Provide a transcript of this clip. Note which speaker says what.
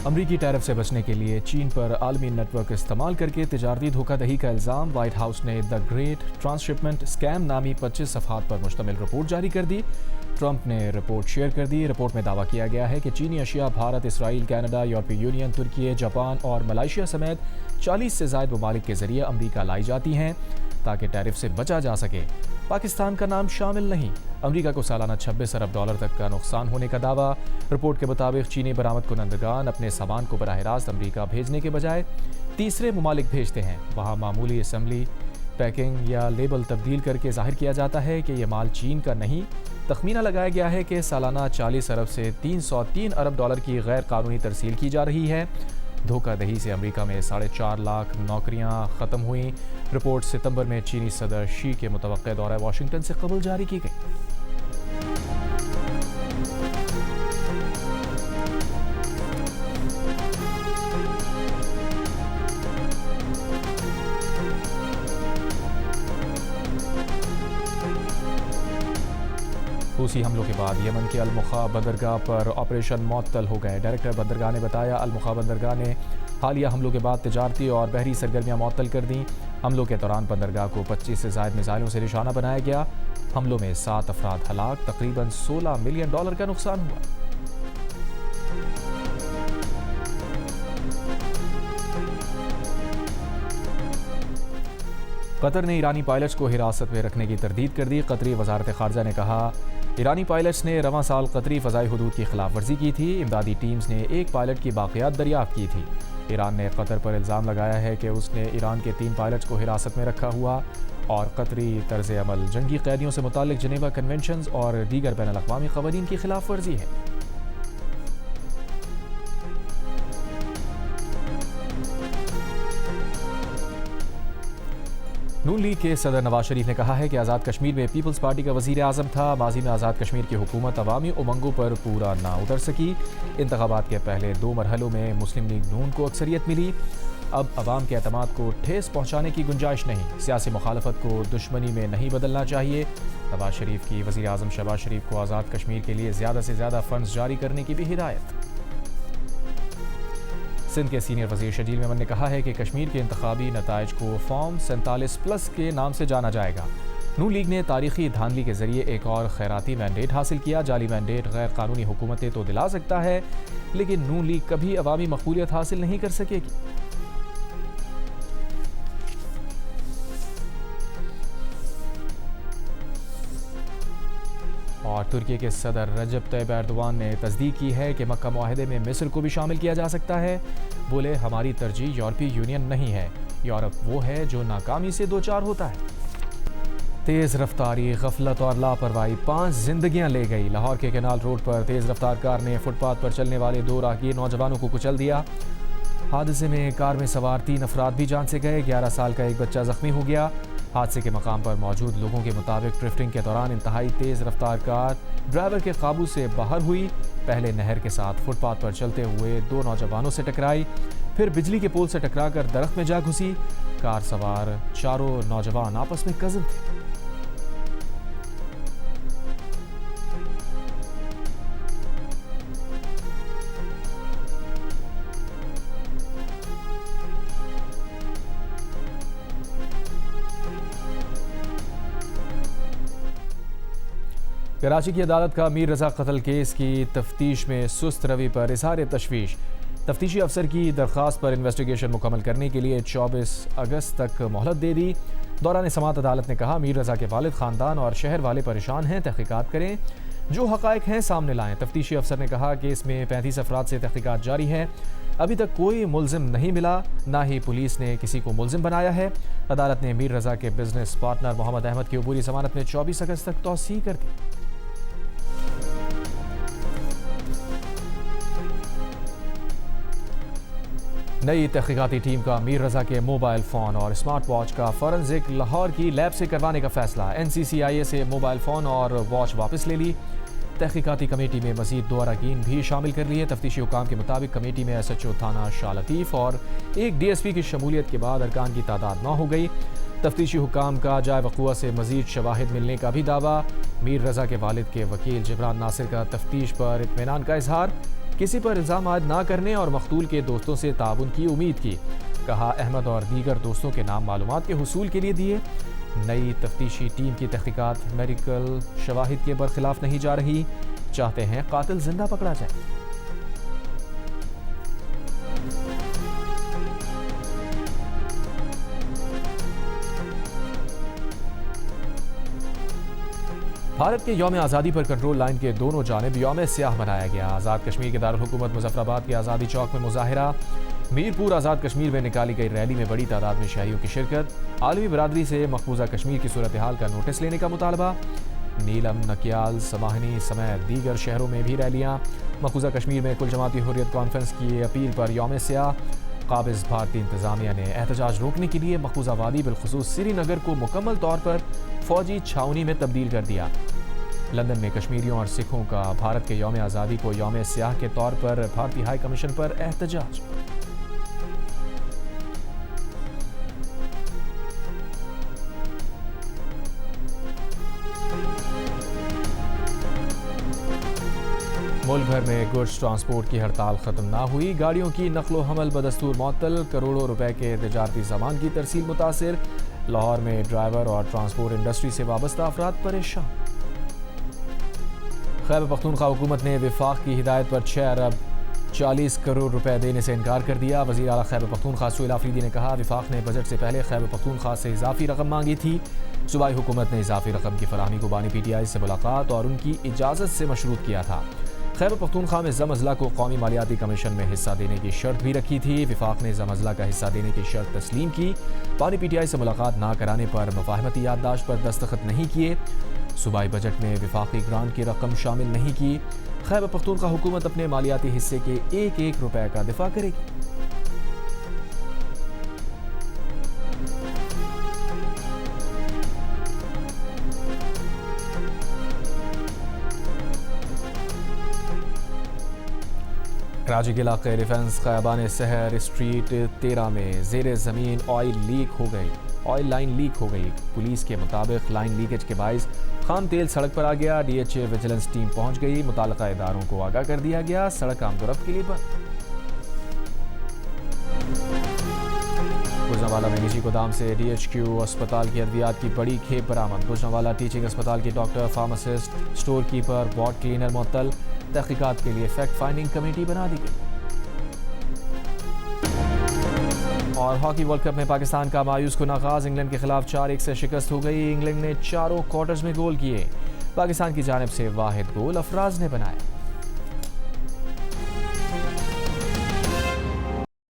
Speaker 1: अमरीकी टैरिफ से बचने के लिए चीन पर आलमी नेटवर्क इस्तेमाल करके तिजारती धोखाधड़ी का इल्ज़ाम। वाइट हाउस ने द ग्रेट ट्रांसशिपमेंट स्कैम नामी 25 सफ़हात पर मुश्तमिल रिपोर्ट जारी कर दी। ट्रंप ने रिपोर्ट शेयर कर दी। रिपोर्ट में दावा किया गया है कि चीनी अशिया भारत, इसराइल, कनाडा, यूरोपीय यूनियन, तुर्की, जापान और मलेशिया समेत 40 से ज़ायद ममालिक के जरिए अमरीका लाई जाती हैं ताकि टैरिफ से बचा जा सके। पाकिस्तान का नाम शामिल नहीं। अमरीका को सालाना 26 अरब डॉलर तक का नुकसान होने का दावा। रिपोर्ट के मुताबिक चीनी बरामद कुनंदगान अपने सामान को बराह रास्त अमरीका भेजने के बजाय तीसरे ममालिक भेजते हैं। वहाँ मामूली असम्बली, पैकिंग या लेबल तब्दील करके जाहिर किया जाता है कि यह माल चीन का नहीं। तखमीना लगाया गया है कि सालाना 40 अरब से 303 अरब डॉलर की गैर कानूनी तरसील की जा रही है। धोखाधड़ी से अमेरिका में 4.5 लाख नौकरियां ख़त्म हुई। रिपोर्ट सितंबर में चीनी सदर शी के मुतवक्किल दौरा वाशिंगटन से कबल जारी की गई। रूसी हमलों के बाद यमन के अल-मुखा बंदरगाह पर ऑपरेशन मुअत्तल हो गए। डायरेक्टर बंदरगाह ने बताया, अल-मुखा बंदरगाह ने हालिया हमलों के बाद तिजारती और बहरी सरगर्मियां मुअत्तल कर दी। हमलों के दौरान बंदरगाह को 25 से ज़ायद मिसाइलों से निशाना बनाया गया। हमलों में 7 अफराद हलाक, तकरीबन $16 मिलियन का नुकसान हुआ। कतर ने ईरानी पायलट्स को हिरासत में रखने की तरदीद कर दी। कतरी वजारत खारजा ने कहा, ईरानी पायलट्स ने रवां साल कतरी फ़ज़ाई हुदूद की खिलाफ वर्जी की थी। इमदादी टीम्स ने एक पायलट की बाक़ियात दरियाफ्त की थी। ईरान ने कतर पर इल्ज़ाम लगाया है कि उसने ईरान के 3 पायलट्स को हिरासत में रखा हुआ और कतरी तर्ज़ अमल, जंगी कैदियों से मुताल्लिक़ जिनेवा कन्वेंशंस और दीगर बैनुल अक़वामी क़वानीन की खिलाफ वर्जी है। नून लीग के सदर नवाज शरीफ ने कहा है कि आज़ाद कश्मीर में पीपल्स पार्टी का वज़ीर आज़म था। माजी में आज़ाद कश्मीर की हुकूमत अवामी उमंगों पर पूरा ना उतर सकी। इंतखाबात के पहले 2 मरहलों में मुस्लिम लीग नून को अक्सरियत मिली। अब अवाम के एतमाद को ठेस पहुँचाने की गुंजाइश नहीं। सियासी मुखालफत को दुश्मनी में नहीं बदलना चाहिए। नवाज शरीफ की वज़ीर आज़म शहबाज शरीफ को आज़ाद कश्मीर के लिए ज़्यादा से ज़्यादा फ़ंड्स जारी करने की भी हिदायत। सिंध के सीनियर वज़ीर शजील मेमन ने कहा है कि कश्मीर के इंतखाबी नताइज को फॉर्म 47+ के नाम से जाना जाएगा। नून लीग ने तारीखी धांधली के जरिए एक और खैराती मैंडेट हासिल किया। जाली मैंडेट गैर कानूनी हुकूमतें तो दिला सकता है, लेकिन नून लीग कभी अवामी मकबूलियत हासिल नहीं कर सकेगी। और तुर्की के सदर रजब तैयब एर्दोगान ने तस्दीक की है कि मक्का मुआहदे में मिस्र को भी शामिल किया जा सकता है। बोले, हमारी तरजीह यूरोपीय यूनियन नहीं है, यूरोप वो है जो नाकामी से दो चार होता है। तेज़ रफ्तारी, गफलत और लापरवाही 5 जिंदगियां ले गई। लाहौर के कैनाल रोड पर तेज़ रफ्तार कार ने फुटपाथ पर चलने वाले 2 राहगीर नौजवानों को कुचल दिया। हादसे में कार में सवार 3 अफराद भी जान से गए। 11 साल का एक बच्चा जख्मी हो गया। हादसे के मकाम पर मौजूद लोगों के मुताबिक ड्रिफ्टिंग के दौरान इंतहाई तेज़ रफ्तार कार ड्राइवर के काबू से बाहर हुई। पहले नहर के साथ फुटपाथ पर चलते हुए 2 नौजवानों से टकराई, फिर बिजली के पोल से टकराकर दरख्त में जा घुसी। कार सवार 4 नौजवान आपस में कज़न थे। कराची की अदालत का मीर रजा कत्ल केस की तफ्तीश में सुस्त रवि पर इज़हार तशवीश। तफ्तीशी अफसर की दरख्वास्त पर इन्वेस्टिगेशन मुकम्मल करने के लिए 24 अगस्त तक मोहलत दे दी। दौरान समाअत अदालत ने कहा, मीर रजा के वालिद, ख़ानदान और शहर वाले परेशान हैं, तहकीकात करें, जो हक़ाइक़ हैं सामने लाएं। तफ्तीशी अफसर ने कहा कि इसमें 35 अफराद से तहकीकात जारी है। अभी तक कोई मुल्ज़िम नहीं मिला, ना ही पुलिस ने किसी को मुल्ज़िम बनाया है। अदालत ने मीर रजा के बिजनेस पार्टनर मोहम्मद अहमद की अबूरी ज़मानत में 24 अगस्त तक तौसीह कर दी। नई तहकीकाती टीम का मीर रजा के मोबाइल फ़ोन और स्मार्ट वॉच का फॉरेंसिक लाहौर की लैब से करवाने का फैसला। NCCIA से मोबाइल फ़ोन और वॉच वापस ले ली। तहकीकाती कमेटी में मज़ीद 2 अरकान भी शामिल कर लिए। तफ्तीशी हुकाम के मुताबिक कमेटी में SHO थाना शाह लतीफ़ और एक DSP की शमूलियत के बाद अरकान की तादाद 9 हो गई। तफ्तीशी हुकाम का जाए वक़ुआ से मज़ीद शवाहिद मिलने का भी दावा। मीर रज़ा के वालिद के वकील जिब्रान नासिर का तफ्तीश पर इत्मीनान का इजहार। किसी पर इल्ज़ाम आयद ना करने और मकतूल के दोस्तों से ताउन की उम्मीद की। कहा अहमद और दीगर दोस्तों के नाम मालूमात के हुसूल के लिए दिए। नई तफ्तीशी टीम की तहकीकात मेडिकल शवाहिद के बरखिलाफ नहीं जा रही। चाहते हैं कातिल जिंदा पकड़ा जाए। भारत के यौम आज़ादी पर कंट्रोल लाइन के दोनों जानिब यौम स्याह मनाया गया। आज़ाद कश्मीर के दारुल हुकूमत मुजफ्फराबाद के आज़ादी चौक में मुजाहिरा। मीरपुर आज़ाद कश्मीर में निकाली गई रैली में बड़ी तादाद में शहरियों की शिरकत। आलमी बरादरी से मकबूजा कश्मीर की सूरत हाल का नोटिस लेने का मुतालबा। नीलम, नकियाल, समाहनी समेत दीगर शहरों में भी रैलियाँ। मकबूजा कश्मीर में कुल जमाती हुर्रियत कॉन्फ्रेंस की अपील पर यौम स्याह। काबिज भारतीय इंतजामिया ने एहतजाज रोकने के लिए मकबूजा वादी बिलखुसूस श्रीनगर को मुकम्मल तौर पर फौजी छावनी में तब्दील कर दिया। लंदन में कश्मीरियों और सिखों का भारत के यौम आज़ादी को यौम स्याह के तौर पर भारतीय हाई कमीशन पर एहतजाज। मुल्क भर में गुड्स ट्रांसपोर्ट की हड़ताल खत्म ना हुई। गाड़ियों की नकलो हमल बदस्तूर मुअत्तल। करोड़ों रुपए के तिजारती सामान की तरसील मुतासिर। लाहौर में ड्राइवर और ट्रांसपोर्ट इंडस्ट्री से वाबस्ता अफराद परेशान। खैबर पख्तूनख्वा हुकूमत ने विफाक की हिदायत पर 6 अरब 40 करोड़ रुपए देने से इनकार कर दिया। वज़ीर आला खैबर पख्तूनख्वा सुहेल आफरीदी ने कहा, विफाक ने बजट से पहले खैबर पख्तूनख्वा से इजाफी रकम मांगी थी। सूबाई हुकूमत ने इजाफी रकम की फराहमी को बानी PTI से मुलाकात और उनकी इजाज़त से मशरूत किया था। खैबर पख्तूनख्वा में ज़म अज़ला को कौमी मालियाती कमीशन में हिस्सा देने की शर्त भी रखी थी। विफाक ने ज़म अज़ला का हिस्सा देने की शर्त तस्लीम की। बानी PTI से मुलाकात ना कराने पर मुफाहमती याददाश्त पर दस्तखत नहीं किए। सूबाई बजट में विफाकी ग्रांट की रकम शामिल नहीं की। खैबर पख्तूनख्वा हुकूमत अपने मालियाती हिस्से के एक रुपए का दिफा करेगी। कराची के इलाके डिफेंस खयाबान सहर स्ट्रीट 13 में ज़ेरे ज़मीन ऑयल लाइन लीक हो गई। पुलिस के मुताबिक लाइन लीकेज के बाइस खाम तेल सड़क पर आ गया। DHA विजिलेंस टीम पहुंच गई। मुताल्लिका इदारों को आगाह कर दिया गया। सड़क आमदोरफ्त के लिए बंद। गुजरांवाला में निजी गोदाम से DHQ अस्पताल की अद्वियात की बड़ी खेप बरामद। गुजरांवाला टीचिंग अस्पताल के doctor, pharmacist, store keeper, ward cleaner मुअत्तल। तहकीकात के लिए फैक्ट फाइंडिंग कमेटी बना दी गई। और हॉकी वर्ल्ड कप में पाकिस्तान का मायूस कुन आगाज। इंग्लैंड के खिलाफ 4-1 से शिकस्त हो गई। इंग्लैंड ने चारों क्वार्टर्स में गोल किए। पाकिस्तान की जानिब से वाहिद गोल अफराज ने बनाया।